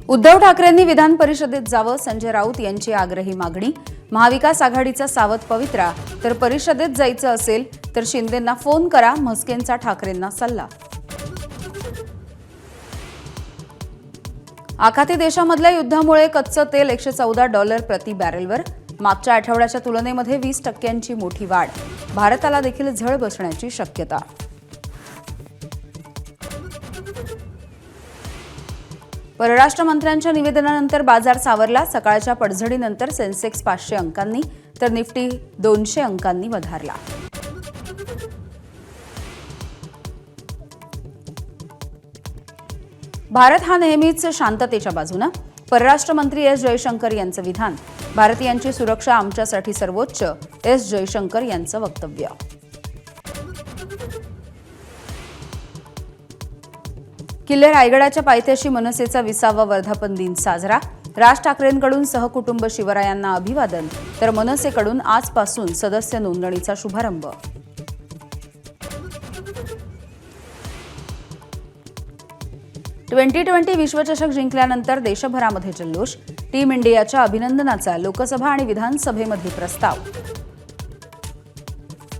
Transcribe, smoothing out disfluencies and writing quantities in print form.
उद्धव ठाकरेंनी विधान परिषदेत जावं, संजय राऊत यांची आग्रही मागणी। महाविकास आघाडीचा सावध पवित्रा, तर परिषदेत जायचं असेल तर शिंदेंना फोन करा, म्हस्केंचा ठाकरेंना सल्ला। आखाती देशामधल्या युद्धामुळे कच्चं तेल $114 प्रति बॅरेलवर, मागच्या आठवड्याच्या तुलनेमध्ये 20% मोठी वाढ। भारताला देखील झळ बसण्याची शक्यता। परराष्ट्र मंत्र्यांच्या निवेदनानंतर बाजार सावरला। सकाळच्या पडझडीनंतर सेन्सेक्स 500 अंकांनी तर निफ्टी 200 अंकांनी वधारला। भारत हा नेहमीच शांततेच्या बाजूने। परराष्ट्र मंत्री एस जयशंकर यांचं विधान। भारतीयांची सुरक्षा आमच्यासाठी सर्वोच्च, एस जयशंकर यांचं वक्तव्य। किल्ले रायगडाच्या पायथ्याशी मनसेचा 20वा वर्धापन दिन साजरा। राज ठाकरेंकडून सहकुटुंब शिवरायांना अभिवादन, तर मनसेकडून आजपासून सदस्य नोंदणीचा शुभारंभ। T20 विश्वचषक जिंकल्यानंतर देशभरामध्ये जल्लोष। टीम इंडियाच्या अभिनंदनाचा लोकसभा आणि विधानसभेमध्ये प्रस्ताव।